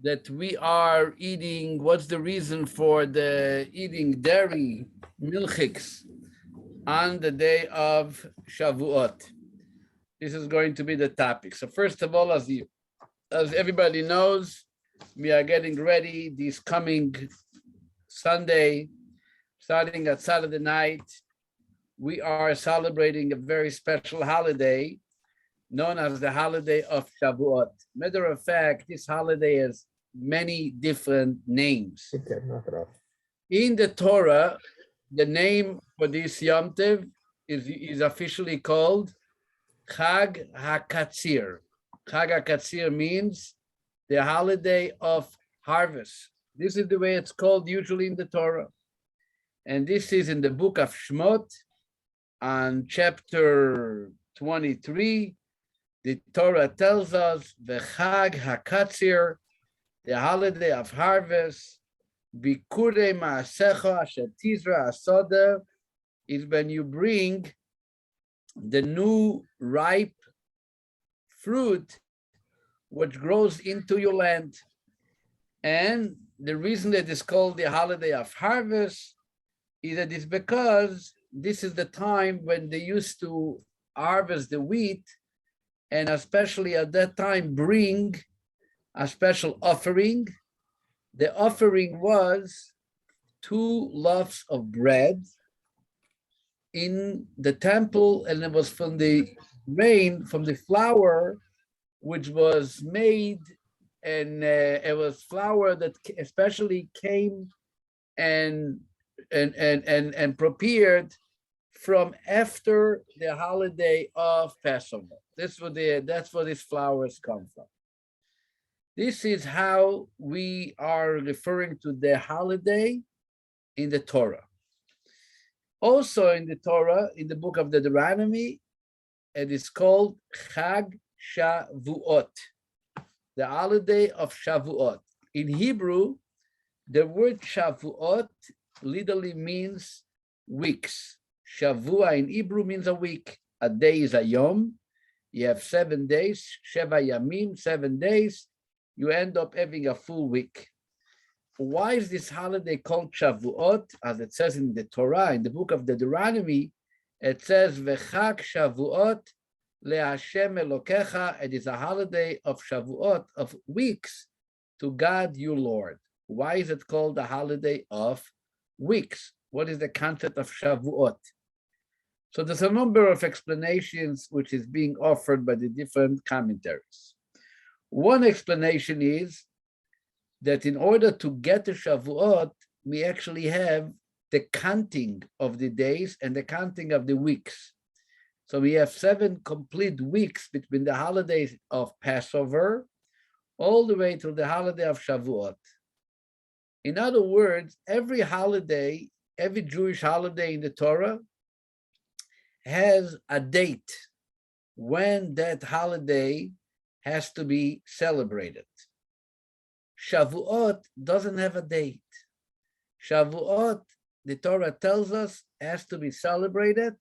that we are eating, what's the reason for the eating dairy, milchiks, on the day of Shavuot? This is going to be the topic. So first of all, as everybody knows, we are getting ready this coming Sunday, starting at Saturday night. We are celebrating a very special holiday known as the holiday of Shavuot. Matter of fact, this holiday has many different names. In the Torah, the name for this Yom Tov is officially called Chag HaKatzir. Chag HaKatzir means the holiday of harvest. This is the way it's called usually in the Torah. And this is in the book of Shemot, on chapter 23. The Torah tells us the Chag HaKatzir, the holiday of harvest, Bikure Ma'asecha Asher Tizra Asoda, is when you bring the new ripe fruit which grows into your land. And the reason that it's called the holiday of harvest is that it's because this is the time when they used to harvest the wheat, and especially at that time bring a special offering. The offering was 2 loaves of bread in the temple, and it was from the grain, from the flour, which was made, and it was flour that especially came and prepared from after the holiday of Passover. That's where these flowers come from. This is how we are referring to the holiday in the Torah. Also in the Torah, in the book of Deuteronomy, it is called Chag Shavuot, the holiday of Shavuot. In Hebrew, the word Shavuot literally means weeks. Shavua in Hebrew means a week. A day is a yom. You have 7 days, Sheva Yamim, 7 days. You end up having a full week. Why is this holiday called Shavuot? As it says in the Torah, in the book of Deuteronomy, it says, V'chag Shavuot le'Hashem Elokecha. It is a holiday of Shavuot, of weeks, to God your Lord. Why is it called a holiday of weeks? What is the concept of Shavuot? So there's a number of explanations which is being offered by the different commentaries. One explanation is that in order to get to Shavuot, we actually have the counting of the days and the counting of the weeks. So we have 7 complete weeks between the holidays of Passover all the way to the holiday of Shavuot. In other words, every holiday, every Jewish holiday in the Torah has a date when that holiday has to be celebrated. Shavuot doesn't have a date. Shavuot, the Torah tells us, has to be celebrated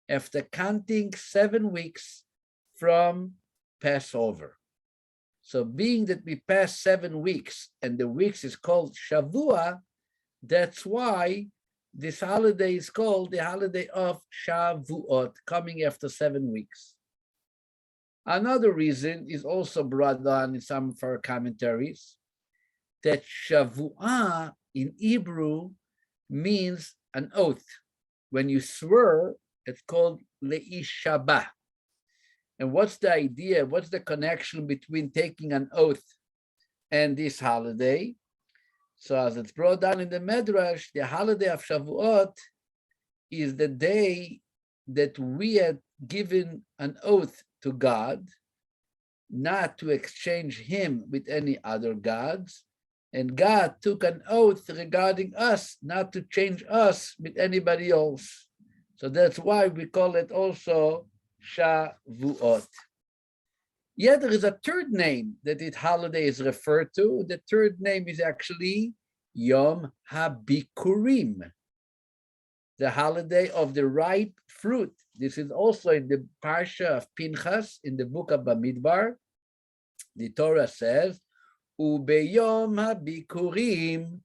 after counting 7 weeks from Passover. So being that we passed 7 weeks and the weeks is called Shavua, that's why this holiday is called the holiday of Shavuot, coming after 7 weeks. Another reason is also brought down in some of our commentaries, that Shavuah in Hebrew means an oath. When you swear, it's called le'ishabah. And what's the idea? What's the connection between taking an oath and this holiday? So as it's brought down in the Medrash, the holiday of Shavuot is the day that we had given an oath to God not to exchange him with any other gods. And God took an oath regarding us not to change us with anybody else. So that's why we call it also Shavuot. Yet there is a third name that this holiday is referred to. The third name is actually Yom HaBikurim, the holiday of the ripe fruit. This is also in the Parsha of Pinchas in the book of Bamidbar. The Torah says, ובביום הביקורים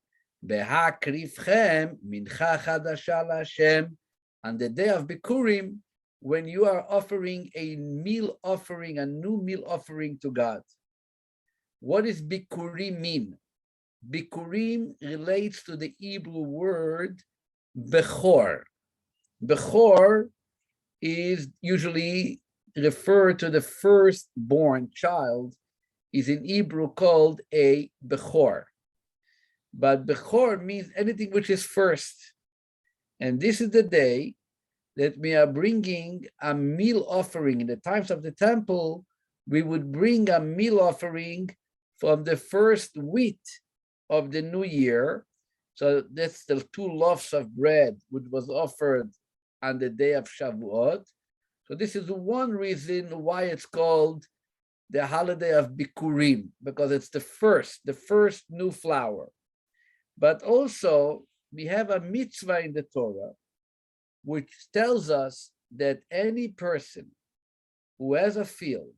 בהקריבכם מנחה חדשה להשם. On the day of Bikurim, when you are offering a meal offering, a new meal offering to God. What does Bikurim mean? Bikurim relates to the Hebrew word Bechor. Bechor is usually referred to the firstborn child, is in Hebrew called a Bechor. But Bechor means anything which is first. And this is the day that we are bringing a meal offering. In the times of the temple, we would bring a meal offering from the first wheat of the new year. So that's the 2 loaves of bread, which was offered on the day of Shavuot. So this is one reason why it's called the holiday of Bikurim, because it's the first new flour. But also, we have a mitzvah in the Torah, which tells us that any person who has a field,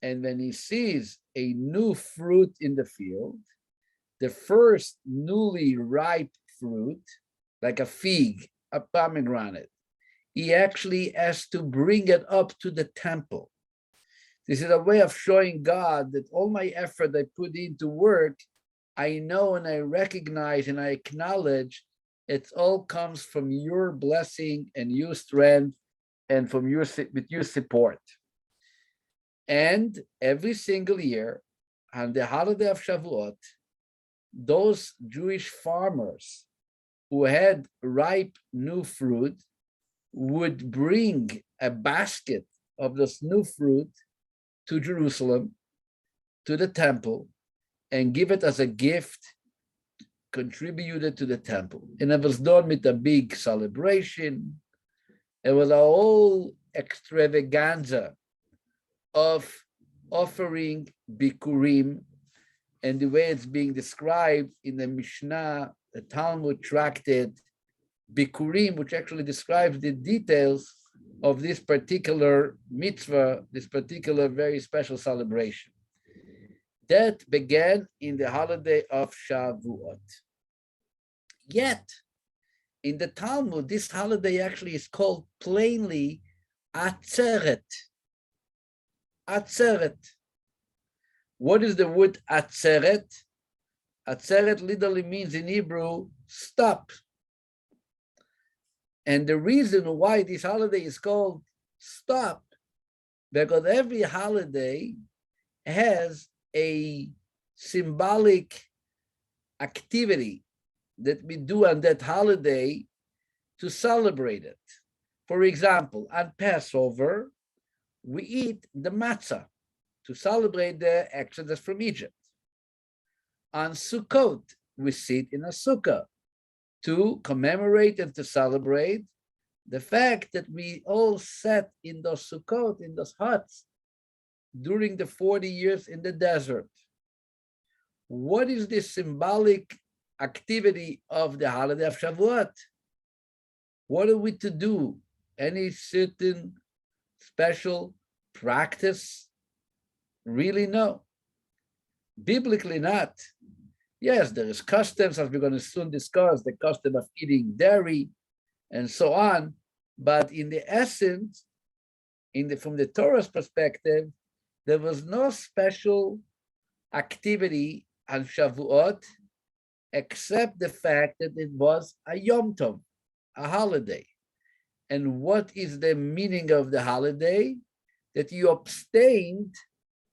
and when he sees a new fruit in the field, the first newly ripe fruit, like a fig, a pomegranate, he actually has to bring it up to the temple. This is a way of showing God that all my effort I put into work, I know and I recognize and I acknowledge it all comes from your blessing and your strength and from your support. And every single year on the holiday of Shavuot, those Jewish farmers who had ripe new fruit would bring a basket of this new fruit to Jerusalem, to the temple, and give it as a gift, contribute it to the temple. And it was done with a big celebration. It was a whole extravaganza of offering Bikurim, and the way it's being described in the Mishnah, the Talmud tractate, Bikurim, which actually describes the details of this particular mitzvah, this particular very special celebration. That began in the holiday of Shavuot. Yet, in the Talmud, this holiday actually is called plainly Atzeret. Atzeret. What is the word Atzeret? Atzeret literally means in Hebrew, stop. And the reason why this holiday is called stop, because every holiday has a symbolic activity that we do on that holiday to celebrate it. For example, on Passover, we eat the matzah to celebrate the exodus from Egypt. On Sukkot, we sit in a sukkah to commemorate and to celebrate the fact that we all sat in those Sukkot, in those huts, during the 40 years in the desert. What is the symbolic activity of the holiday of Shavuot? What are we to do? Any certain special practice? Really, no. Biblically, not. Yes, there is customs, as we're going to soon discuss, the custom of eating dairy and so on. But in the essence, from the Torah's perspective, there was no special activity on Shavuot except the fact that it was a Yom Tov, a holiday. And what is the meaning of the holiday? That you abstained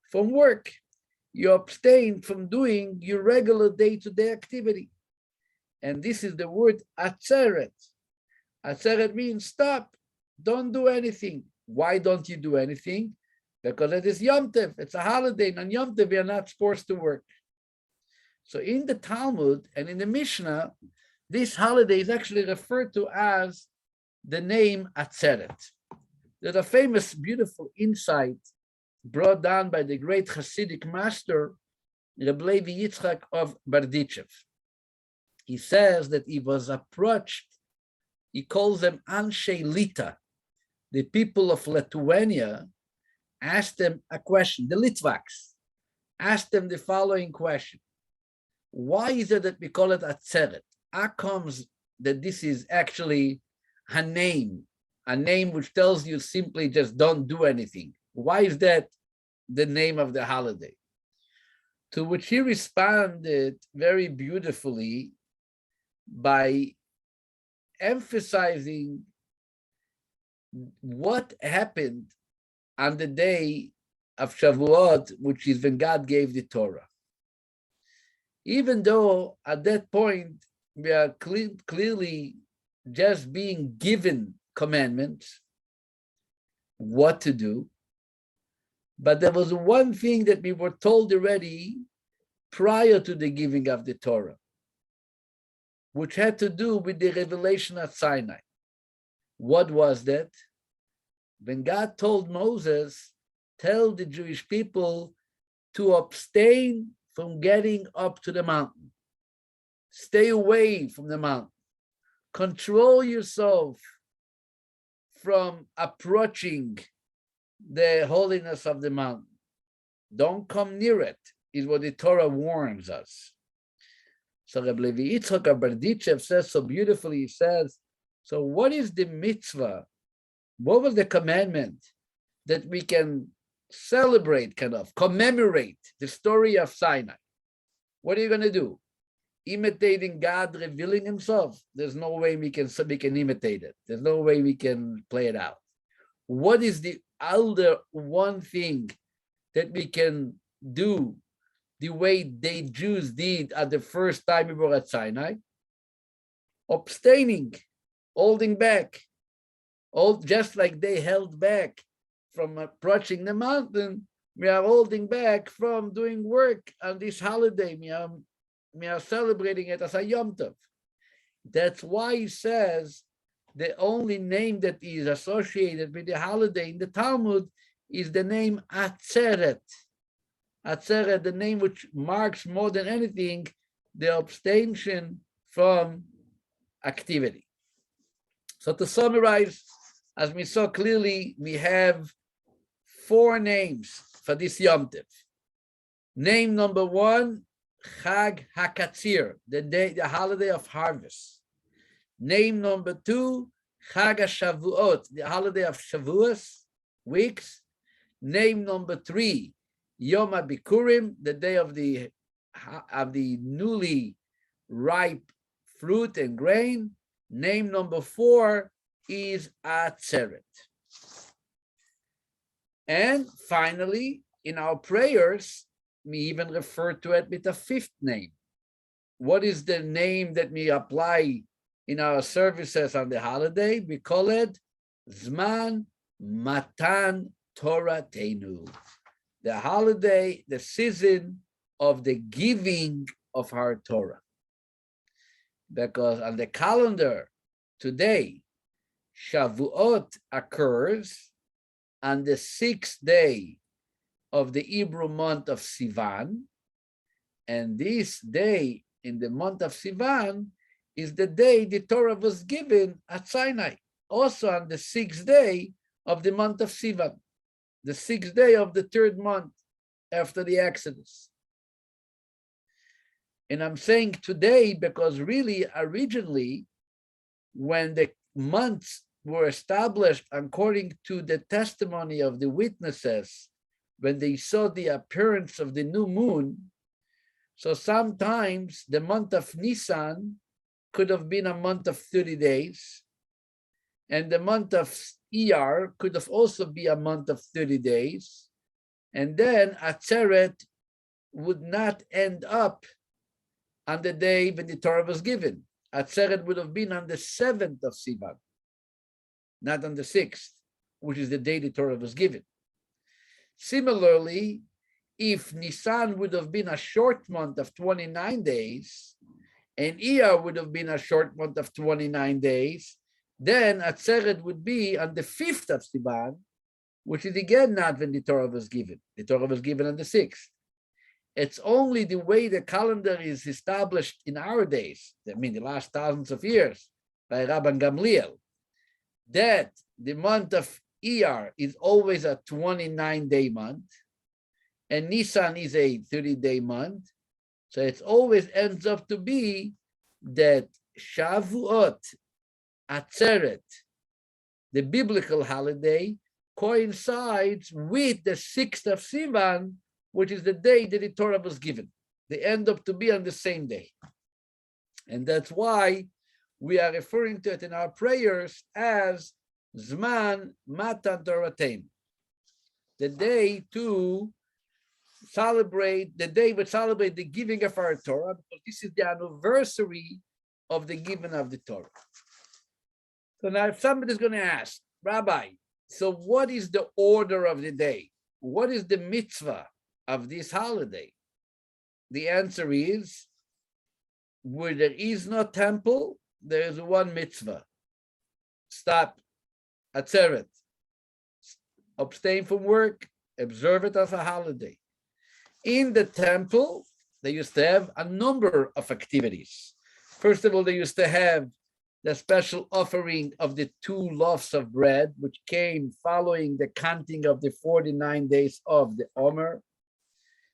from work. You abstain from doing your regular day-to-day activity. And this is the word atzeret. Atzeret means stop, don't do anything. Why don't you do anything? Because it is Yom Tov, it's a holiday, and on Yom Tov we are not supposed to work. So in the Talmud and in the Mishnah, this holiday is actually referred to as the name Atzeret. There's a famous, beautiful insight brought down by the great Hasidic master, Rabbi Levi Yitzchak of Berditchev. He says that he was approached, he calls them Anshe Lita, the people of Lithuania, asked them a question, the Litvaks, asked them the following question. Why is it that we call it Atzeret? How comes that this is actually a name which tells you simply just don't do anything? Why is that the name of the holiday? To which he responded very beautifully by emphasizing what happened on the day of Shavuot, which is when God gave the Torah. Even though at that point we are clearly just being given commandments, what to do, but there was one thing that we were told already prior to the giving of the Torah, which had to do with the revelation at Sinai. What was that? When God told Moses, tell the Jewish people to abstain from getting up to the mountain. Stay away from the mountain. Control yourself from approaching the holiness of the mountain. Don't come near it, is what the Torah warns us. So Rabbi Levi Yitzchak Berditchev says so beautifully, he says, so what is the mitzvah? What was the commandment that we can celebrate, commemorate the story of Sinai? What are you going to do? Imitating God revealing himself? There's no way we can imitate it. There's no way we can play it out. What is the other one thing that we can do the way the Jews did at the first time we were at Sinai? Abstaining, holding back. Just like they held back from approaching the mountain, we are holding back from doing work on this holiday. We are celebrating it as a Yom Tov. That's why he says the only name that is associated with the holiday in the Talmud is the name Atzeret. Atzeret, the name which marks more than anything the abstention from activity. So to summarize, as we saw clearly, we have 4 names for this Yom Tov. Name number 1, Chag HaKatzir, the holiday of harvest. Name number 2, Chag HaShavuot, the holiday of Shavuos, weeks. Name number 3, Yom HaBikurim, the day of the newly ripe fruit and grain. Name number 4 is Atzeret. And finally, in our prayers, we even refer to it with a 5th name. What is the name that we apply in our services on the holiday? We call it Zman Matan Toratenu, the holiday, the season of the giving of our Torah. Because on the calendar today, Shavuot occurs on the 6th day of the Hebrew month of Sivan, and this day in the month of Sivan is the day the Torah was given at Sinai, also on the 6th day of the month of Sivan, the 6th day of the 3rd month after the Exodus. And I'm saying today because really originally, when the months were established according to the testimony of the witnesses, when they saw the appearance of the new moon, so sometimes the month of Nisan could have been a month of 30 days, and the month of Iyar could have also been a month of 30 days, and then Atzeret would not end up on the day when the Torah was given. Atzeret would have been on the 7th of Sivan, not on the 6th, which is the day the Torah was given. Similarly, if Nisan would have been a short month of 29 days, and Iyar would have been a short month of 29 days, then Atzeret would be on the 5th of Sivan, which is again not when the Torah was given. The Torah was given on the 6th. It's only the way the calendar is established in our days, I mean the last thousands of years, by Rabban Gamliel, that the month of Iyar is always a 29-day month, and Nisan is a 30-day month. So it always ends up to be that Shavuot, Atzeret, the biblical holiday, coincides with the 6th of Sivan, which is the day that the Torah was given. They end up to be on the same day. And that's why we are referring to it in our prayers as Zman Matan Toratein, the day to celebrate, the day we celebrate the giving of our Torah, because this is the anniversary of the giving of the Torah. So now if somebody's going to ask, Rabbi, so what is the order of the day? What is the mitzvah of this holiday? The answer is, where there is no temple, there is one mitzvah. Stop, atzeret, abstain from work, observe it as a holiday. In the temple, they used to have a number of activities. First of all, they used to have the special offering of the 2 loaves of bread, which came following the counting of the 49 days of the Omer.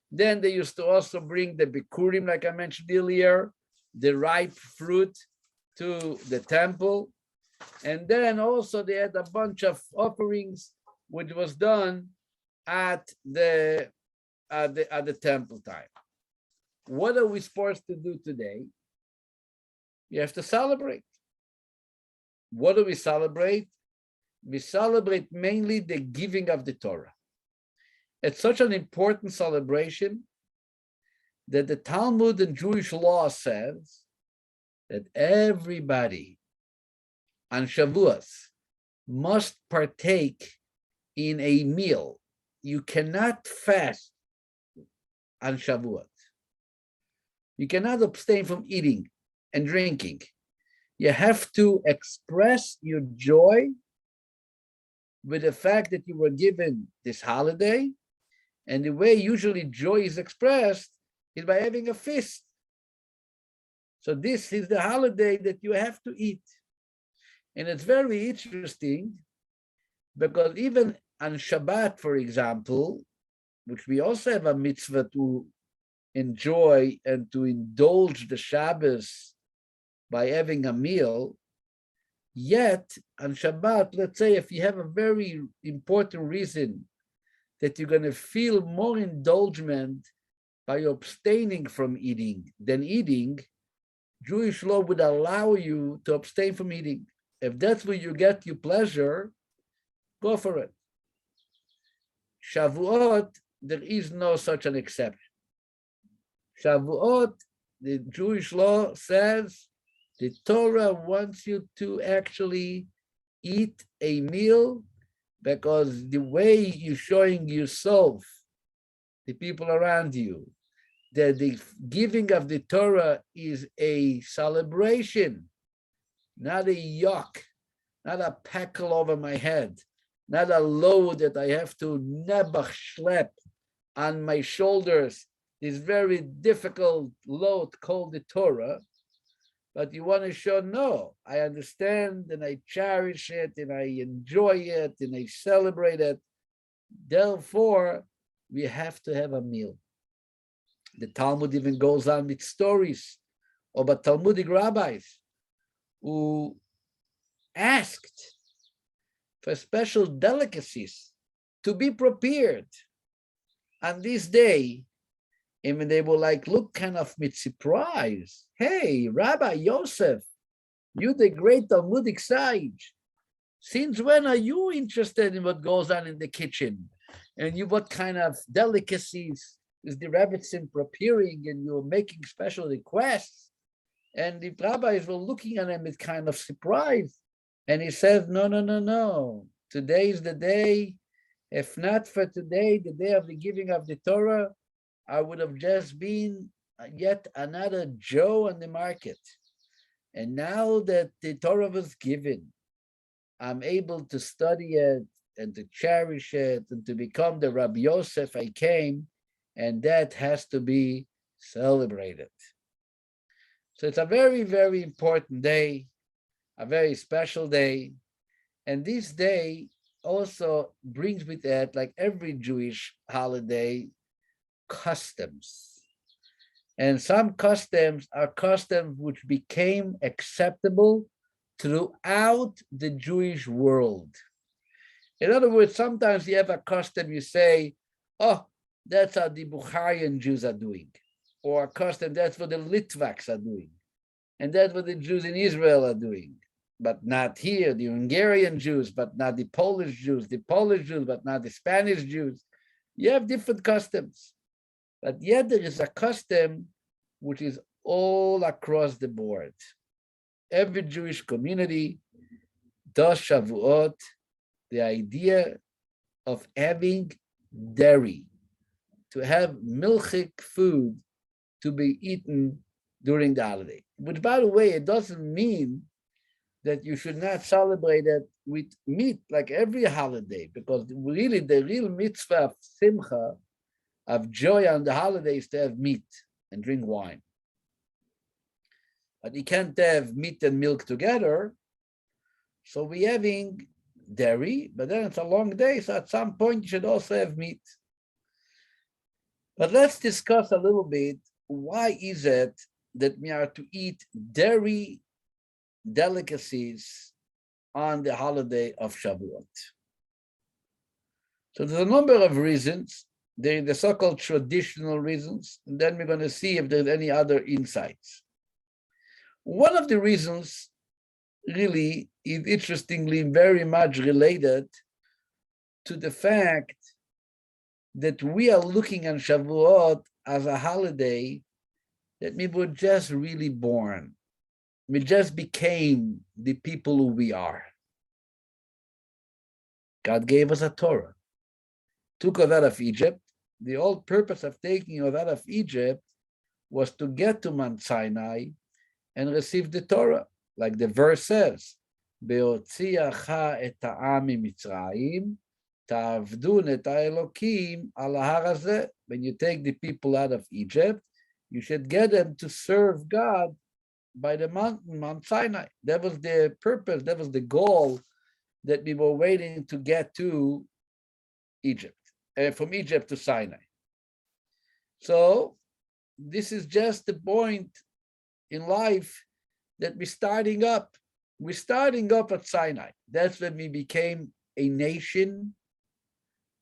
Then they used to also bring the bikurim, like I mentioned earlier, the ripe fruit to the temple. And then also they had a bunch of offerings, which was done at the temple time. What are we supposed to do today? You have to celebrate. What do we celebrate? We celebrate mainly the giving of the Torah. It's such an important celebration that the Talmud and Jewish law says that everybody on Shavuot must partake in a meal. You cannot fast on Shavuot. You cannot abstain from eating and drinking. You have to express your joy with the fact that you were given this holiday. And the way usually joy is expressed is by having a feast. So this is the holiday that you have to eat. And it's very interesting because even on Shabbat, for example, which we also have a mitzvah to enjoy and to indulge the Shabbos by having a meal, yet on Shabbat, let's say if you have a very important reason that you're going to feel more indulgement by abstaining from eating than eating, Jewish law would allow you to abstain from eating. If that's where you get your pleasure, go for it. Shavuot, there is no such an exception. Shavuot, the Jewish law says, the Torah wants you to actually eat a meal because the way you're showing yourself, the people around you, that the giving of the Torah is a celebration, not a yoke, not a peckle over my head, not a load that I have to nebach schlep on my shoulders, this very difficult load called the Torah. But you want to show, no, I understand and I cherish it and I enjoy it and I celebrate it. Therefore, we have to have a meal. The Talmud even goes on with stories about Talmudic rabbis who asked for special delicacies to be prepared on this day. And when they were like, look kind of with surprise, hey, Rabbi Yosef, you the great Talmudic sage, since when are you interested in what goes on in the kitchen? And you, what kind of delicacies is the Rebbetzin preparing, and you're making special requests? And the rabbis were looking at him with kind of surprise. And he said, no. Today is the day. If not for today, the day of the giving of the Torah, I would have just been yet another Joe on the market. And now that the Torah was given, I'm able to study it and to cherish it and to become the Rabbi Yosef I came, and that has to be celebrated. So it's a very, very important day, a very special day. And this day also brings with it, like every Jewish holiday, customs. And some customs are customs which became acceptable throughout the Jewish world. In other words, sometimes you have a custom, you say, oh, that's how the Bukharian Jews are doing. Or a custom, that's what the Litvaks are doing. And that's what the Jews in Israel are doing. But not here, the Hungarian Jews, but not the Polish Jews, but not the Spanish Jews. You have different customs. But yet there is a custom which is all across the board. Every Jewish community does Shavuot, the idea of having dairy, to have milchik food to be eaten during the holiday. Which, by the way, it doesn't mean that you should not celebrate it with meat like every holiday, because really the real mitzvah of simcha, of joy on the holiday, is to have meat and drink wine. But you can't have meat and milk together. So we're having dairy, but then it's a long day. So at some point you should also have meat. But let's discuss a little bit, why is it that we are to eat dairy delicacies on the holiday of Shavuot? So there's a number of reasons. There are the so-called traditional reasons, and then we're going to see if there's any other insights. One of the reasons really is interestingly very much related to the fact that we are looking on Shavuot as a holiday that we were just really born. We just became the people who we are. God gave us a Torah, took us out of Egypt. The whole purpose of taking us out of Egypt was to get to Mount Sinai and receive the Torah. Like the verse says, Be'otziacha et ha'am miMitzrayim, ta'avdun et ha'elokim al ha'ar hazeh. When you take the people out of Egypt, you should get them to serve God by the mountain, Mount Sinai. That was the purpose, that was the goal that we were waiting to get to Egypt, from Egypt to Sinai. So this is just the point in life that we're starting up. We're starting up at Sinai. That's when we became a nation.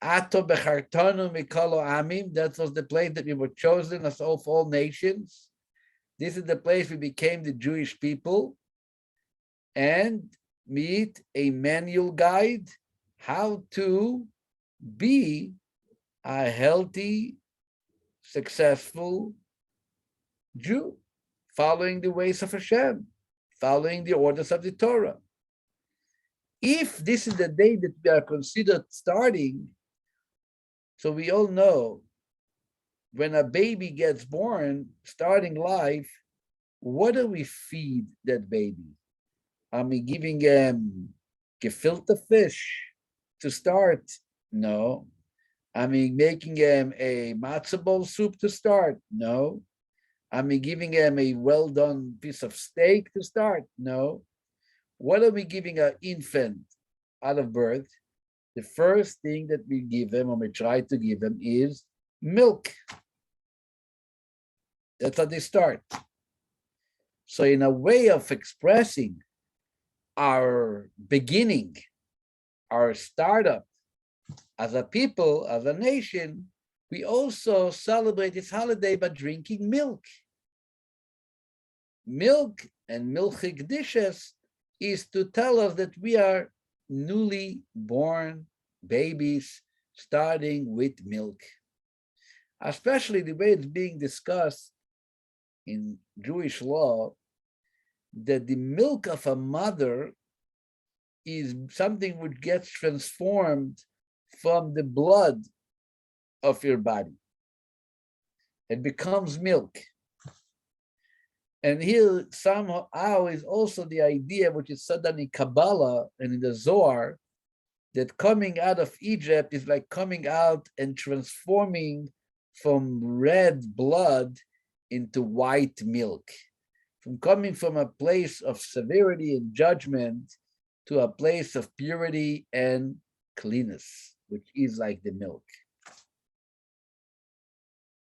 Ato bechartanu mikolo amim. That was the place that we were chosen as of all nations. This is the place we became the Jewish people. And meet a manual guide how to be a healthy, successful Jew, following the ways of Hashem, following the orders of the Torah. If this is the day that we are considered starting, so we all know when a baby gets born, starting life, what do we feed that baby? Are we giving gefilte fish to start? No. Are we making a matzo ball soup to start? No. Are we giving him a well-done piece of steak to start? No. What are we giving an infant out of birth? The first thing that we give him, or we try to give him, is milk. That's how they start. So in a way of expressing our beginning, our startup as a people, as a nation, we also celebrate this holiday by drinking milk. Milk and milchik dishes is to tell us that we are newly born babies starting with milk. Especially the way it's being discussed in Jewish law, that the milk of a mother is something which gets transformed from the blood of your body. It becomes milk. And here somehow is also the idea, which is said in Kabbalah and in the Zohar, that coming out of Egypt is like coming out and transforming from red blood into white milk. From coming from a place of severity and judgment to a place of purity and cleanness, which is like the milk.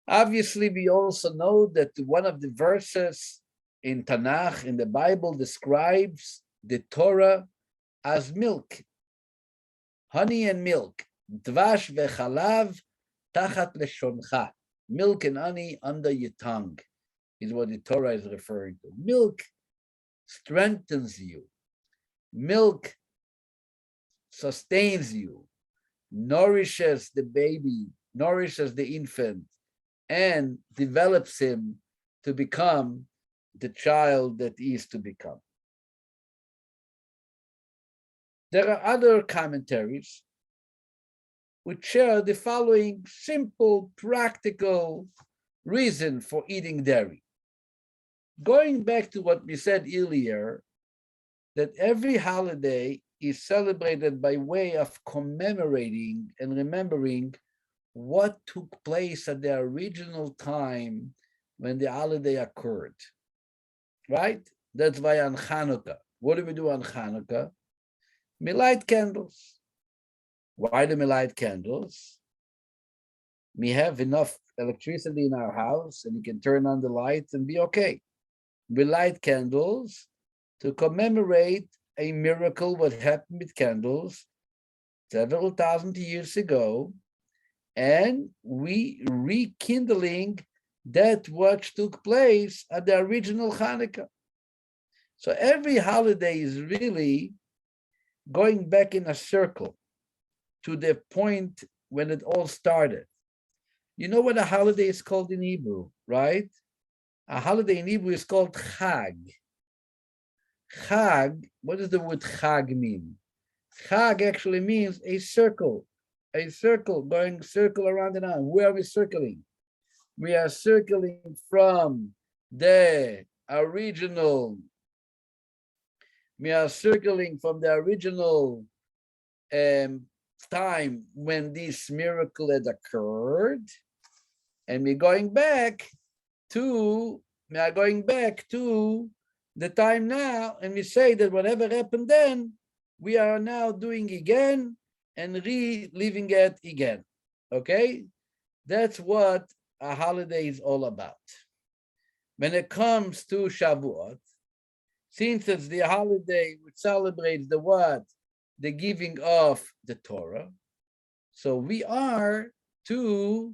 Obviously, we also know that one of the verses in Tanakh, in the Bible, describes the Torah as milk, honey and milk. Dvash vechalav tachat leshoncha. Milk and honey under your tongue is what the Torah is referring to. Milk strengthens you. Milk sustains you, nourishes the baby, nourishes the infant, and develops him to become the child that he is to become. There are other commentaries which share the following simple, practical reason for eating dairy. Going back to what we said earlier, that every holiday is celebrated by way of commemorating and remembering what took place at the original time when the holiday occurred, right? That's why on Hanukkah, what do we do on Hanukkah? We light candles. Why do we light candles? We have enough electricity in our house and you can turn on the lights and be okay. We light candles to commemorate a miracle what happened with candles several thousand years ago, and we rekindling that what took place at the original Hanukkah. So every holiday is really going back in a circle to the point when it all started. You know what a holiday is called in Hebrew, right? A holiday in Hebrew is called Chag. Chag, what does the word Chag mean? Chag actually means a circle going circle around and on. Where are we circling? We are circling from the original, time when this miracle had occurred, and we're going back to the time now, and we say that whatever happened then, we are now doing again and reliving it again. Okay? That's what a holiday is all about. When it comes to Shavuot, since it's the holiday which celebrates the what? The giving of the Torah. So we are to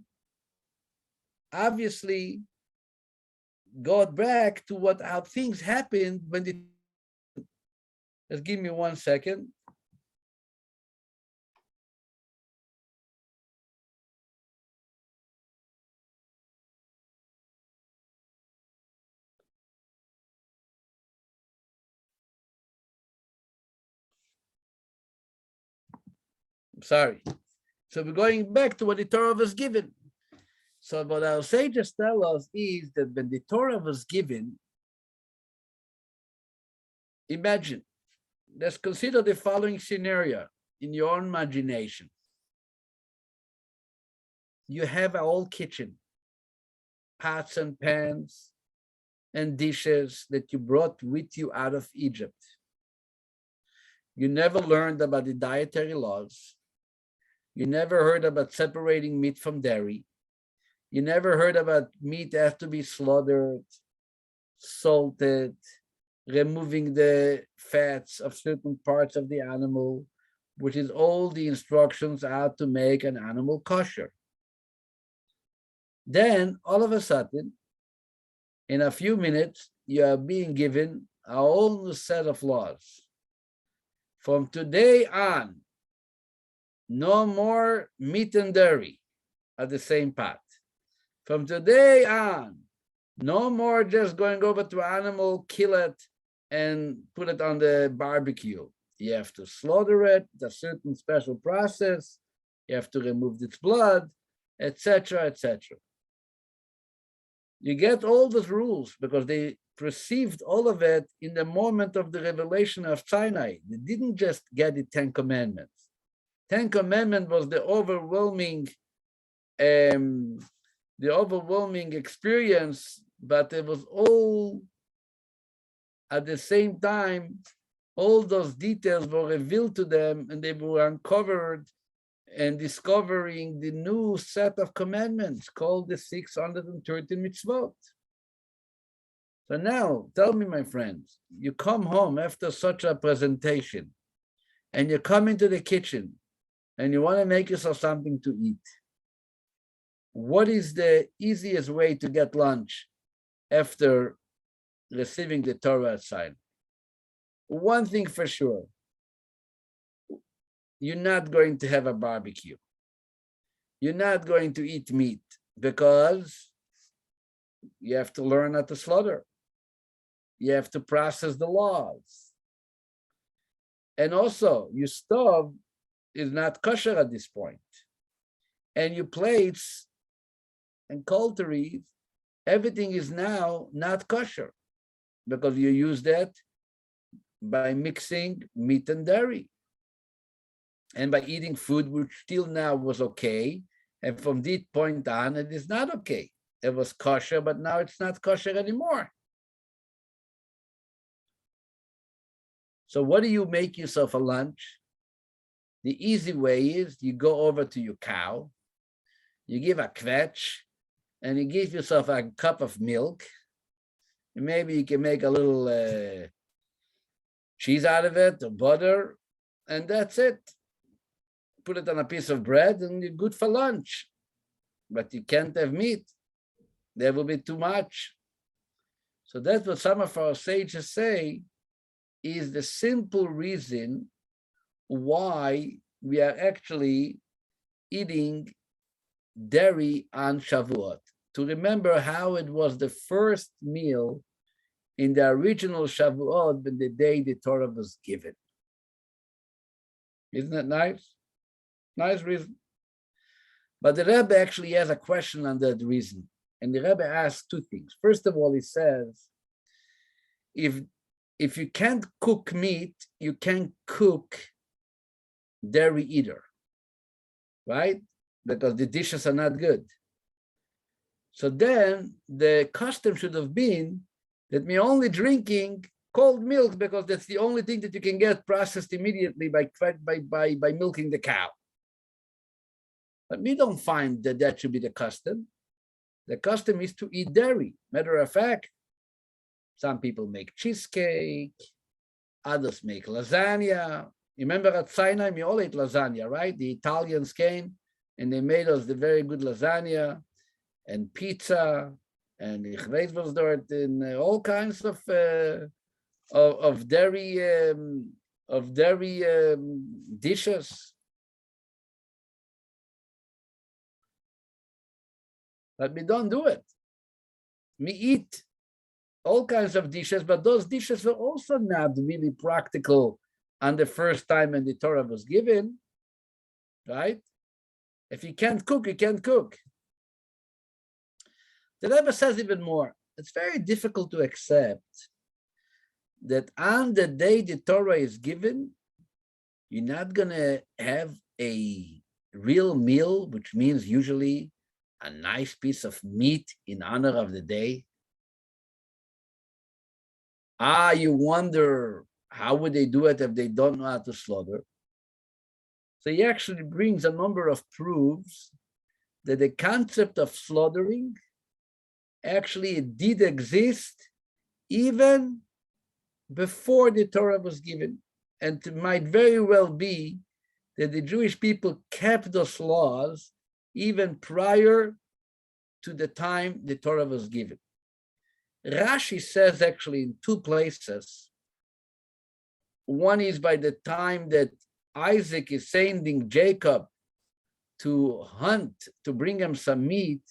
obviously go back to how things happened when the. Just give me 1 second. I'm sorry. So we're going back to what the Torah was given. So what our sages tell us is that when the Torah was given, imagine, let's consider the following scenario in your own imagination. You have an old kitchen, pots and pans and dishes that you brought with you out of Egypt. You never learned about the dietary laws. You never heard about separating meat from dairy. You never heard about meat has to be slaughtered, salted, removing the fats of certain parts of the animal, which is all the instructions how to make an animal kosher. Then, all of a sudden, in a few minutes, you are being given a whole new set of laws. From today on, no more meat and dairy at the same pot. From today on, no more just going over to animal, kill it, and put it on the barbecue. You have to slaughter it, a certain special process. You have to remove its blood, etc., etc. You get all those rules because they perceived all of it in the moment of the revelation of Sinai. They didn't just get the 10 Commandments. 10 Commandments was the overwhelming experience, but it was all at the same time, all those details were revealed to them and they were uncovered and discovering the new set of commandments called the 630 mitzvot. So now, tell me, my friends, you come home after such a presentation, and you come into the kitchen, and you want to make yourself something to eat. What is the easiest way to get lunch after receiving the Torah outside? One thing for sure, you're not going to have a barbecue. You're not going to eat meat because you have to learn how to slaughter. You have to process the laws. And also, your stove is not kosher at this point. And your plates and cutlery, everything is now not kosher because you use that by mixing meat and dairy and by eating food which till now was okay, and from that point on it is not okay. It was kosher, but now it's not kosher anymore. So what do you make yourself a lunch? The easy way is you go over to your cow, you give a kvetch, and you give yourself a cup of milk. And maybe you can make a little cheese out of it or butter, and that's it. Put it on a piece of bread and you're good for lunch. But you can't have meat. There will be too much. So that's what some of our sages say is the simple reason why we are actually eating dairy on Shavuot. To remember how it was the first meal in the original Shavuot when the day the Torah was given. Isn't that nice? Nice reason. But the Rebbe actually has a question on that reason. And the Rebbe asks two things. First of all, he says, if you can't cook meat, you can't cook dairy either, right? Because the dishes are not good. So then the custom should have been that we're only drinking cold milk because that's the only thing that you can get processed immediately by milking the cow. But we don't find that that should be the custom. The custom is to eat dairy. Matter of fact, some people make cheesecake, others make lasagna. Remember at Sinai, we all ate lasagna, right? The Italians came and they made us the very good lasagna and pizza and ich weiß was dort, and all kinds of dairy dishes. But we don't do it. We eat all kinds of dishes, but those dishes were also not really practical on the first time when the Torah was given, right? If you can't cook, you can't cook. The Rebbe says even more. It's very difficult to accept that on the day the Torah is given, you're not going to have a real meal, which means usually a nice piece of meat in honor of the day. You wonder, how would they do it if they don't know how to slaughter? So he actually brings a number of proofs that the concept of slaughtering actually did exist even before the Torah was given. And it might very well be that the Jewish people kept those laws even prior to the time the Torah was given. Rashi says actually in two places. One is by the time that Isaac is sending Jacob to hunt, to bring him some meat,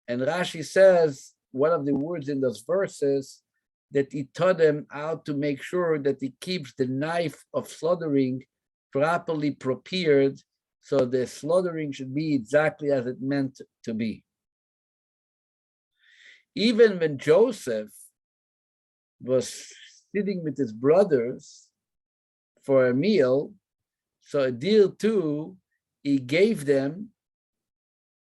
and Rashi says, one of the words in those verses, that he taught him how to make sure that he keeps the knife of slaughtering properly prepared, so the slaughtering should be exactly as it meant to be. Even when Joseph was sitting with his brothers for a meal, so a deal too, he gave them,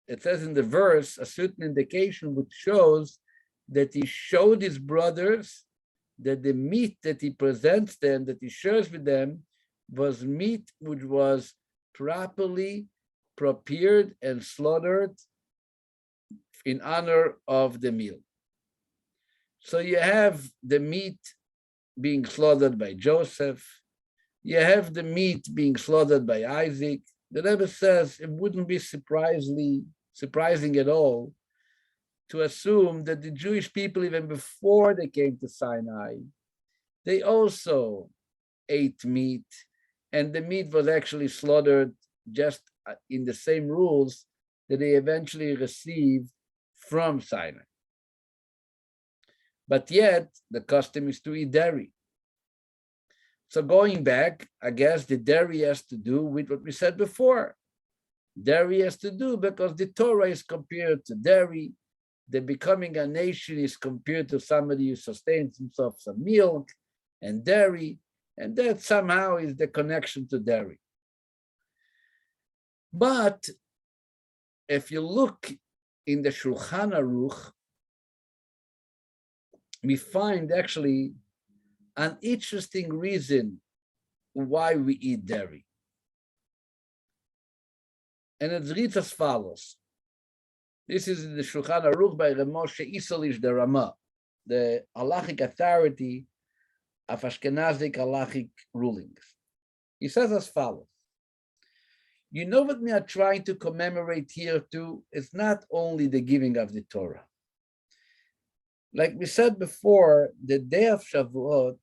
it says in the verse, a certain indication which shows that he showed his brothers that the meat that he presents them, that he shares with them, was meat which was properly prepared and slaughtered in honor of the meal. So you have the meat being slaughtered by Joseph. You have the meat being slaughtered by Isaac. The Rebbe says it wouldn't be surprising at all to assume that the Jewish people, even before they came to Sinai, they also ate meat, and the meat was actually slaughtered just in the same rules that they eventually received from Sinai. But yet, the custom is to eat dairy. So going back, I guess the dairy has to do with what we said before. Dairy has to do because the Torah is compared to dairy. The becoming a nation is compared to somebody who sustains himself some milk and dairy, and that somehow is the connection to dairy. But if you look in the Shulchan Aruch, we find actually an interesting reason why we eat dairy. And it reads as follows. This is in the Shulchan Aruch by Moshe Isolish, the Ramah, the halachic authority of Ashkenazic halachic rulings. He says as follows. You know what we are trying to commemorate here too? It's not only the giving of the Torah. Like we said before, the day of Shavuot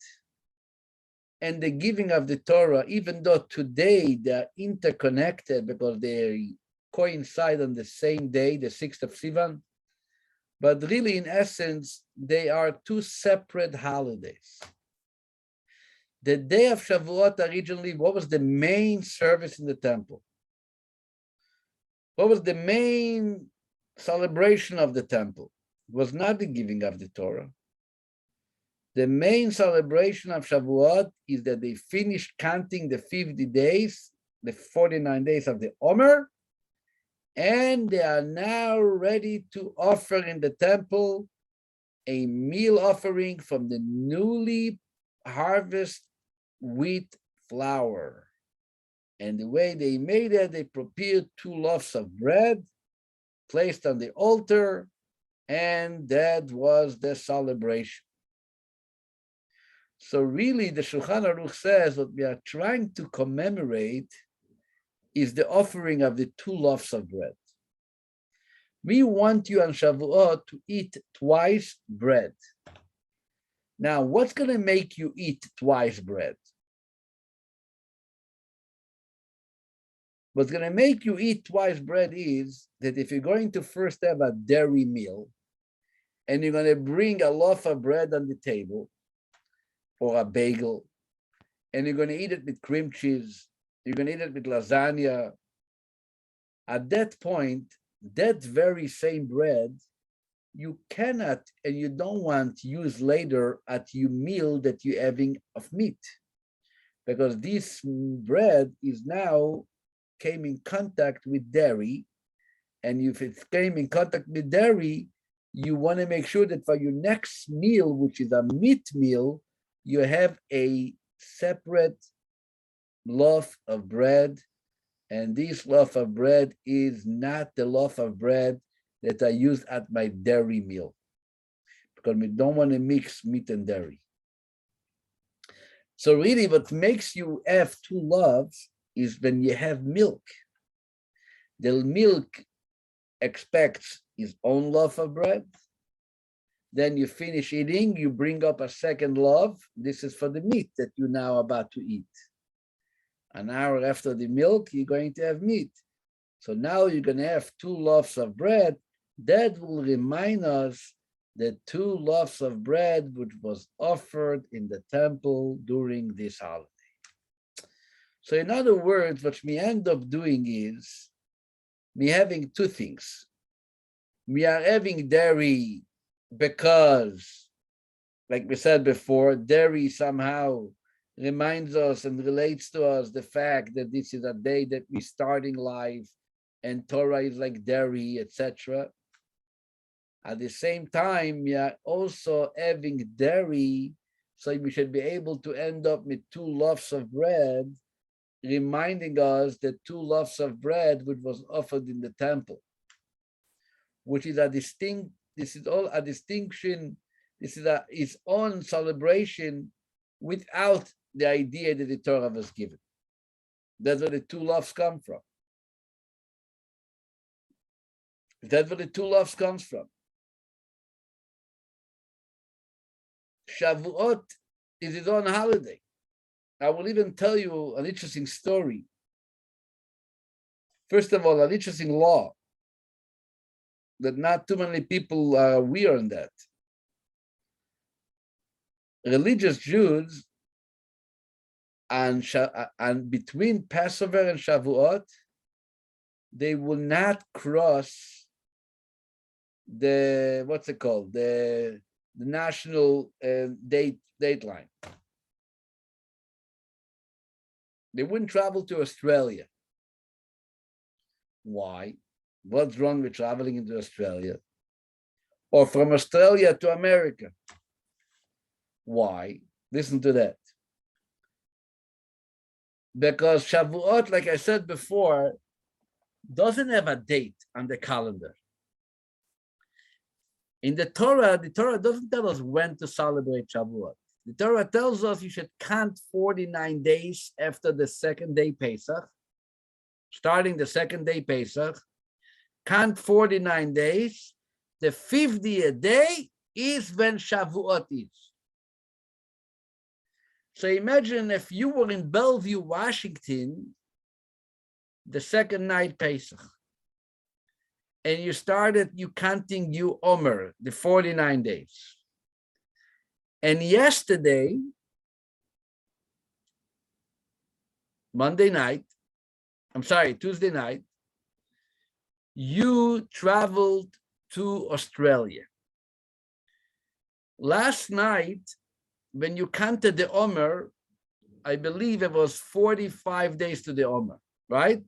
and the giving of the Torah, even though today they're interconnected because they coincide on the same day, the 6th of Sivan, but really in essence, they are two separate holidays. The day of Shavuot originally, what was the main service in the temple? What was the main celebration of the temple? It was not the giving of the Torah. The main celebration of Shavuot is that they finished counting the 50 days, the 49 days of the Omer, and they are now ready to offer in the temple a meal offering from the newly harvested wheat flour. And the way they made it, they prepared 2 loaves of bread, placed on the altar, and that was the celebration. So really, the Shulchan Aruch says what we are trying to commemorate is the offering of the 2 loaves of bread. We want you on Shavuot to eat twice bread. Now, what's going to make you eat twice bread? What's going to make you eat twice bread is that if you're going to first have a dairy meal and you're going to bring a loaf of bread on the table or a bagel, and you're going to eat it with cream cheese, you're going to eat it with lasagna, at that point, that very same bread, you cannot and you don't want to use later at your meal that you're having of meat, because this bread is now came in contact with dairy, and if it came in contact with dairy, you want to make sure that for your next meal, which is a meat meal, you have a separate loaf of bread, and this loaf of bread is not the loaf of bread that I use at my dairy meal, because we don't want to mix meat and dairy. So really what makes you have 2 loaves is when you have milk. The milk expects its own loaf of bread. Then you finish eating, you bring up a second loaf. This is for the meat that you're now about to eat. An hour after the milk, you're going to have meat. So now you're going to have 2 loaves of bread. That will remind us the 2 loaves of bread which was offered in the temple during this holiday. So in other words, what we end up doing is we having 2 things. We are having dairy because, like we said before, dairy somehow reminds us and relates to us the fact that this is a day that we're starting life, and Torah is like dairy, etc. At the same time, we are also having dairy, so we should be able to end up with 2 loaves of bread reminding us the 2 loaves of bread which was offered in the temple, which is this is all a distinction, this is its own celebration without the idea that the Torah was given. That's where the 2 loaves come from. That's where the 2 loaves comes from. Shavuot is its own holiday. I will even tell you an interesting story. First of all, an interesting law that not too many people are aware on that. Religious Jews and between Passover and Shavuot, they will not cross the, what's it called, the national date line. They wouldn't travel to Australia. Why? What's wrong with traveling into Australia? Or from Australia to America? Why? Listen to that. Because Shavuot, like I said before, doesn't have a date on the calendar. In the Torah doesn't tell us when to celebrate Shavuot. The Torah tells us you should count 49 days after the second day Pesach, starting the second day Pesach, count 49 days. The 50th day is when Shavuot is. So imagine if you were in Bellevue, Washington, the second night Pesach, and you counting you Omer, the 49 days. And yesterday, Tuesday night, you traveled to Australia. Last night, when you counted the Omer, I believe it was 45 days to the Omer, right?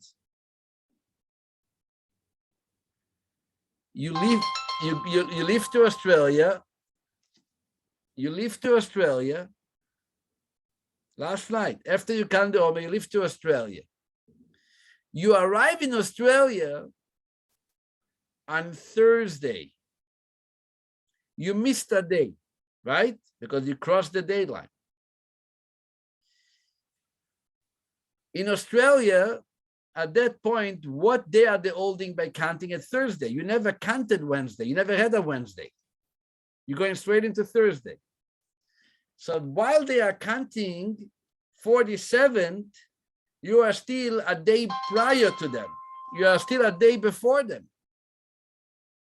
You leave to Australia. You leave to Australia last night. After you count the Omer, you leave to Australia. You arrive in Australia on Thursday. You missed a day, right? Because you crossed the deadline. In Australia, at that point, what day are they holding by counting it Thursday? You never counted Wednesday. You never had a Wednesday. You're going straight into Thursday. So while they are counting 47th, you are still a day prior to them. You are still a day before them,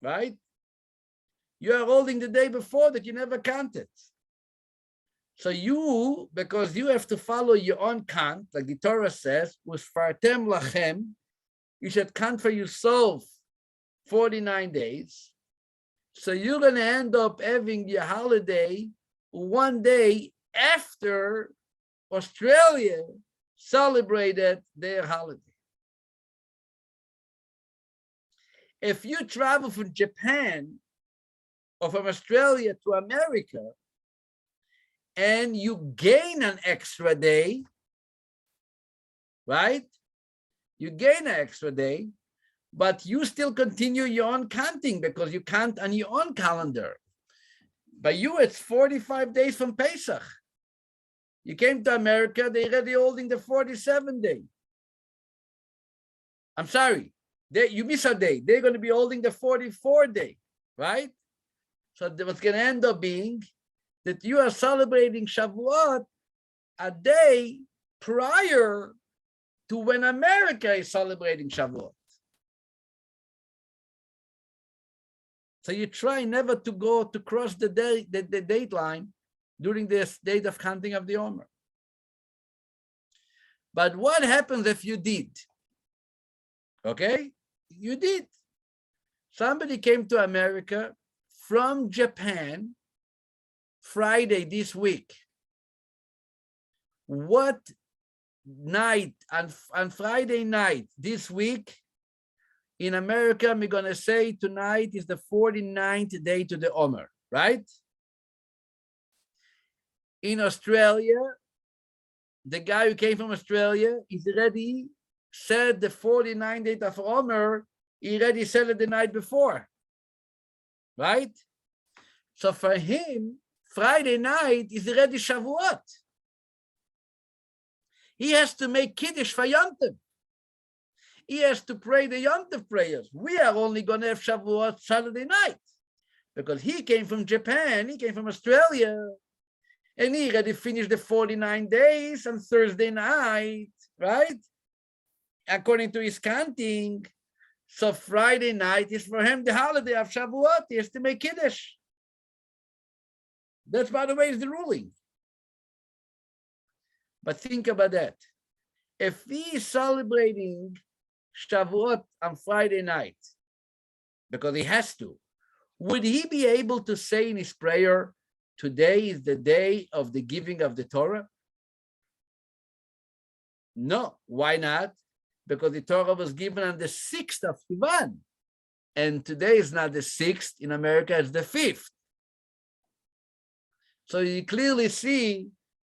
right? You are holding the day before that you never counted. So you, because you have to follow your own count, like the Torah says, Usfartem lachem, you should count for yourself 49 days. So you're going to end up having your holiday one day after Australia celebrated their holiday. If you travel from Japan or from Australia to America and you gain an extra day, right? You gain an extra day, but you still continue your own counting because you count on your own calendar. By you, it's 45 days from Pesach. You came to America, they're already holding the 47th day. I'm sorry, you miss a day. They're going to be holding the 44th day, right? So what's going to end up being that you are celebrating Shavuot a day prior to when America is celebrating Shavuot. So you try never to go to cross the date line during this date of counting of the Omer. But what happens if you did? Okay, you did. Somebody came to America from Japan Friday this week. What night on Friday night this week in America, we're going to say tonight is the 49th day to the Omer, right? In Australia, the guy who came from Australia, he's already said the 49 days of Omer, he already said it the night before, right? So for him, Friday night is already Shavuot. He has to make Kiddush for Yom Tov. He has to pray the Yom Tov prayers. We are only going to have Shavuot Saturday night because he came from Japan, he came from Australia, and he already finished the 49 days on Thursday night, right? According to his counting. So Friday night is for him the holiday of Shavuot. He has to make Kiddush. That's, by the way, is the ruling. But think about that. If he is celebrating Shavuot on Friday night, because he has to, would he be able to say in his prayer, today is the day of the giving of the Torah? No. Why not? Because the Torah was given on the 6th of Sivan. And today is not the 6th. In America, it's the 5th. So you clearly see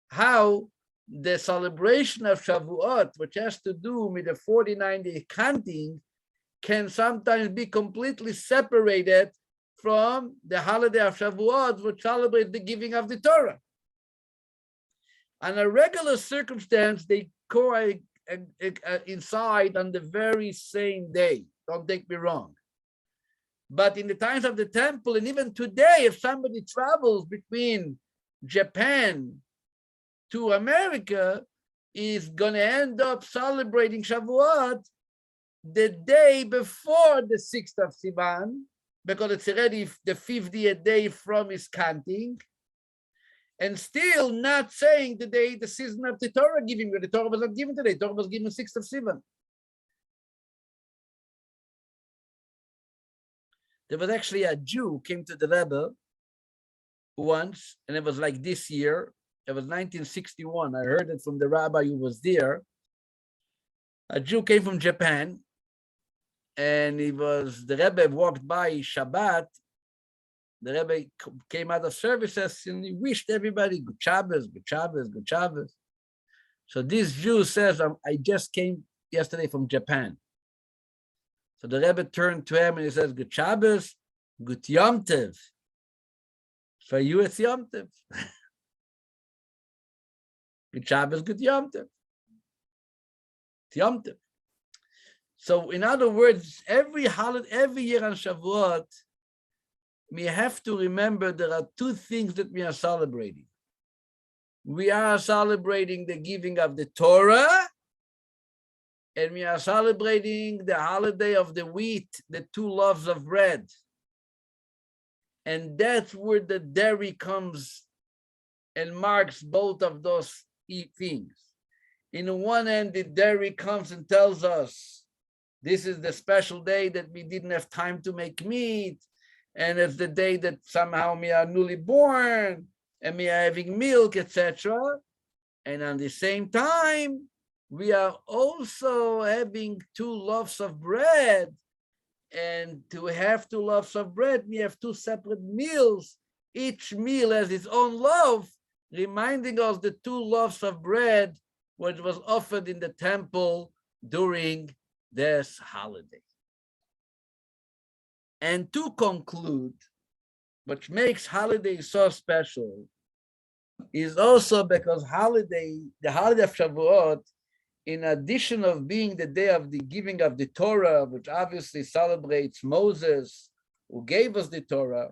how the celebration of Shavuot, which has to do with the 49-day counting, can sometimes be completely separated from the holiday of Shavuot, which celebrates the giving of the Torah. On a regular circumstance, they coincide on the very same day. Don't take me wrong. But in the times of the temple, and even today, if somebody travels between Japan to America, is going to end up celebrating Shavuot the day before the 6th of Sivan, because it's already the 50th day from his counting, and still not saying the day, the season of the Torah giving, where the Torah was not given today. The Torah was given 6th of Sivan. There was actually a Jew who came to the Rebbe once, and it was like this year. It was 1961. I heard it from the rabbi who was there. A Jew came from Japan, and the Rebbe walked by Shabbat. The Rebbe came out of services, and he wished everybody good Shabbos, good Shabbos, good Shabbos. So this Jew says, I just came yesterday from Japan. So the Rebbe turned to him and he says, good Shabbos, good Yom Tov. For you, it's Yom Tov. Good Shabbos, good Yom Tov. It's Yom Tov. So in other words, every holiday, every year on Shavuot, we have to remember there are two things that we are celebrating. We are celebrating the giving of the Torah, and we are celebrating the holiday of the wheat, the two loaves of bread. And that's where the dairy comes and marks both of those things. In one end, the dairy comes and tells us, this is the special day that we didn't have time to make meat, and it's the day that somehow we are newly born, and we are having milk, etc. And at the same time, we are also having two loaves of bread. And to have two loaves of bread, we have two separate meals. Each meal has its own loaf, reminding us the two loaves of bread which was offered in the temple during this holiday. And to conclude, what makes holiday so special is also because the holiday of Shavuot, in addition of being the day of the giving of the Torah, which obviously celebrates Moses, who gave us the Torah,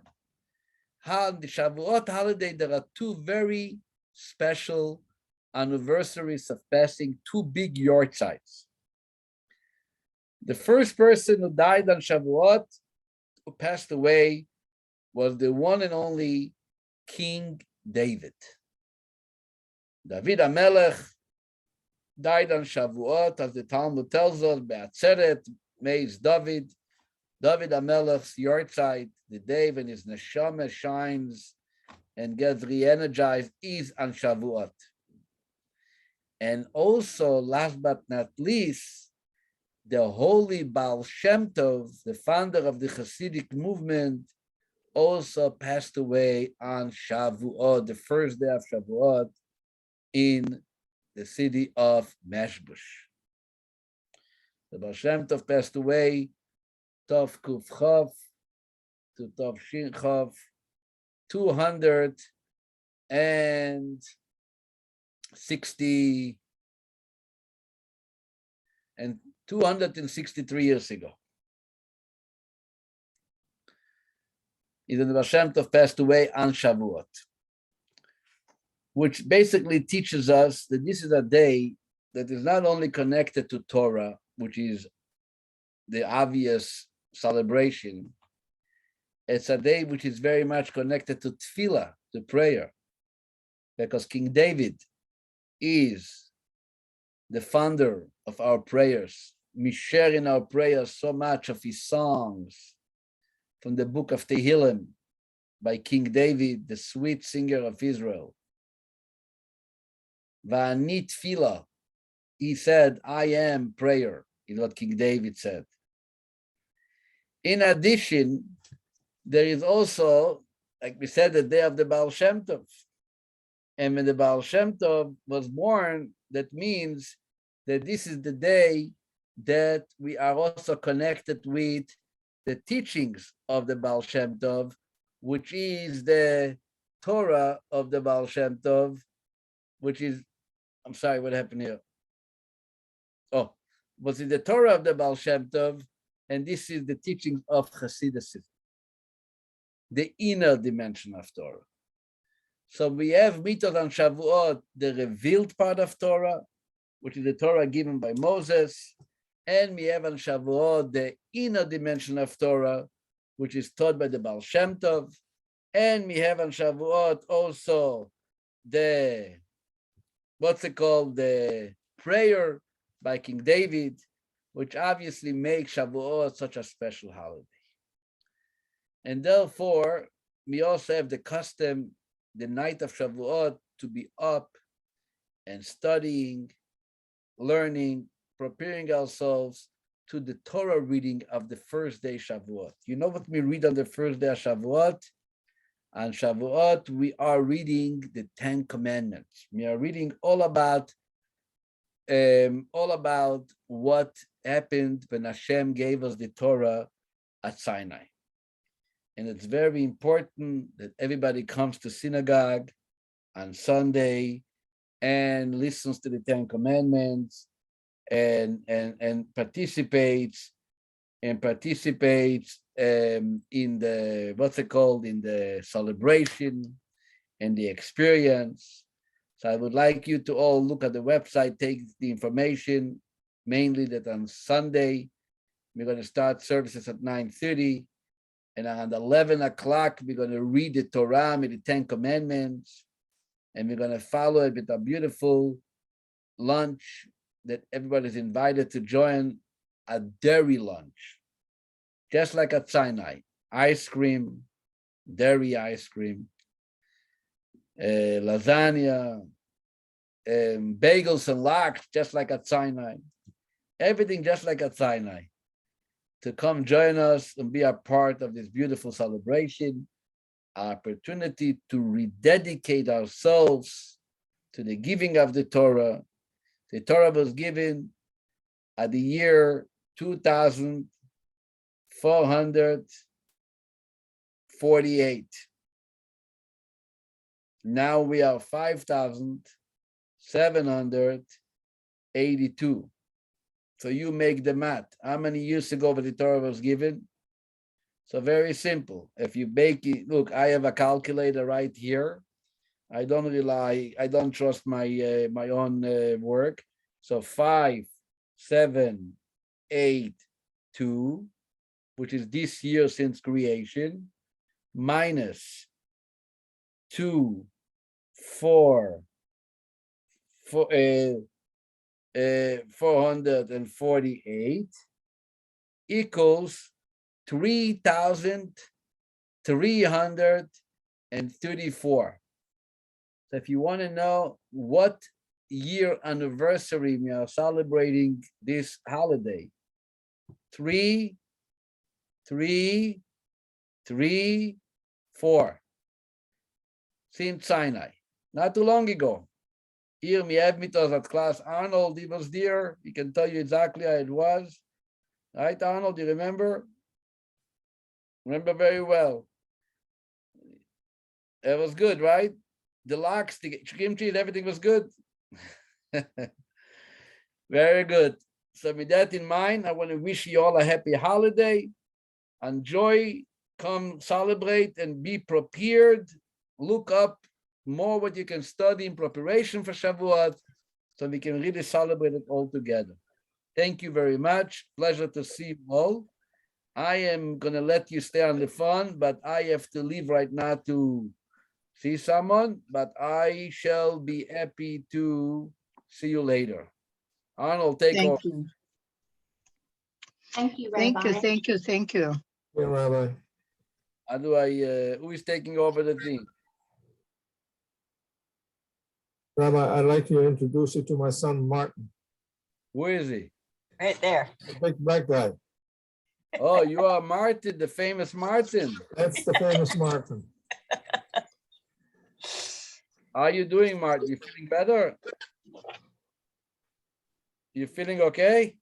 the Shavuot holiday, there are two very special anniversaries of passing two big yortzites. The first person who died on Shavuot, who passed away, was the one and only King David. David HaMelech died on Shavuot, as the Talmud tells us, Be'atzeret Meis David HaMelech's yortzeit, the day when his neshama shines and gets re-energized, is on Shavuot. And also, last but not least, the holy Baal Shem Tov, the founder of the Hasidic movement, also passed away on Shavuot, the first day of Shavuot, in the city of Meshbush. The Baal Shem Tov passed away, Tov Kuf Chav to Tov Shin Chav, 260 and 263 years ago. Either the Baal Shem Tov passed away on Shavuot, which basically teaches us that this is a day that is not only connected to Torah, which is the obvious celebration. It's a day which is very much connected to tefillah, to prayer, because King David is the founder of our prayers. We share in our prayers so much of his songs from the book of Tehillim by King David, the sweet singer of Israel. Va'ani tefillah, he said, I am prayer, is what King David said. In addition, there is also, like we said, the day of the Baal Shem Tov. And when the Baal Shem Tov was born, that means that this is the day that we are also connected with the teachings of the Baal Shem Tov, which is the Torah of the Baal Shem Tov, which is, I'm sorry, what happened here? Oh, was it the Torah of the Baal Shem Tov, and this is the teachings of Hasidus, the inner dimension of Torah. So we have mitzvot on Shavuot, the revealed part of Torah, which is the Torah given by Moses, and we have on Shavuot the inner dimension of Torah, which is taught by the Baal Shem Tov, and we have on Shavuot also the, the prayer by King David, which obviously makes Shavuot such a special holiday. And therefore, we also have the custom, the night of Shavuot, to be up and studying, learning, preparing ourselves to the Torah reading of the first day Shavuot. You know what we read on the first day of Shavuot? On Shavuot, we are reading the 10 Commandments. We are reading all about what happened when Hashem gave us the Torah at Sinai. And it's very important that everybody comes to synagogue on Sunday and listens to the 10 Commandments and participates in the, in the celebration and the experience. So I would like you to all look at the website, take the information, mainly that on Sunday, we're going to start services at 9:30. And at 11 o'clock, we're going to read the Torah with the 10 Commandments. And we're going to follow it with a beautiful lunch that everybody's invited to join, a dairy lunch. Just like at Sinai. Ice cream, dairy ice cream, lasagna, bagels and lox, just like at Sinai. Everything just like at Sinai. To come join us and be a part of this beautiful celebration, opportunity to rededicate ourselves to the giving of the Torah. The Torah was given at the year 2448. Now we are 5782. So you make the math. How many years ago the Torah was given? So very simple. If you bake it, look, I have a calculator right here. I don't trust my my own work. So 5782, which is this year since creation, minus 448 equals 3,334. So if you want to know what year anniversary we are celebrating this holiday, 3,334. Since Sinai, not too long ago. Here, we have mit us at class. Arnold, he was there. He can tell you exactly how it was. Right, Arnold, you remember? Remember very well. It was good, right? The lox, the kimchi, everything was good. Very good. So with that in mind, I want to wish you all a happy holiday. Enjoy, come celebrate and be prepared. Look up more what you can study in preparation for Shavuot so we can really celebrate it all together. Thank you very much. Pleasure to see you all. I am going to let you stay on the phone, but I have to leave right now to see someone, but I shall be happy to see you later. Arnold, take over. Thank you. Thank you, Thank you. Rabbi. Thank you. Thank you. Yeah, Rabbi. How do I, who is taking over the thing? Rabbi, I'd like you to introduce you to my son, Martin, Who is he? Right there. the big black guy. Oh, you are Martin, the famous Martin. That's the famous Martin. How are you doing, Martin? You feeling better? You feeling okay?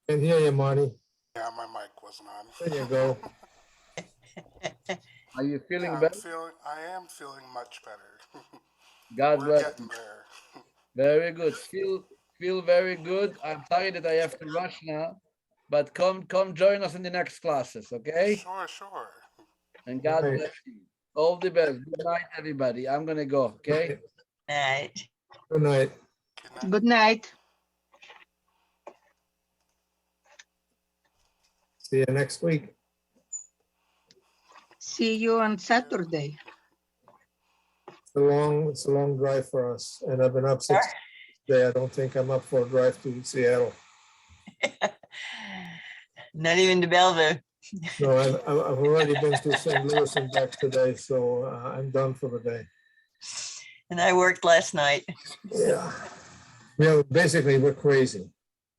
Can't hear you, Marty. Yeah, my mic wasn't on. There you go. Are you feeling Yeah, better? I am feeling much better. God We're bless getting you. there. Very good. Feel very good. I'm sorry that I have to rush now, but come join us in the next classes, okay? Sure. And God Right. bless you. All the best. Good night, everybody. I'm gonna go, okay? All right. Good night. Good night. Good night. See you next week. See you on Saturday. It's a long drive for us, and I've been up since today. I don't think I'm up for a drive to Seattle. Not even to Bellevue. No, I've already been to St. Louis and back today, so I'm done for the day. And I worked last night. Yeah. Basically, we're crazy.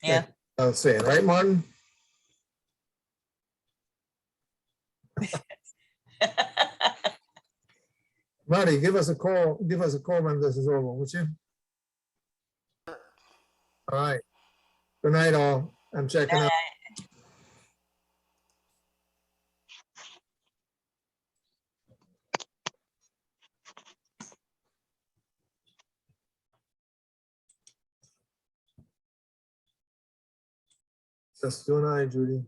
Yeah. I'll say it, right, Martin? Marty, give us a call. Give us a call when this is over, would you? All right. Good night, all. I'm checking out. Just good night, Judy.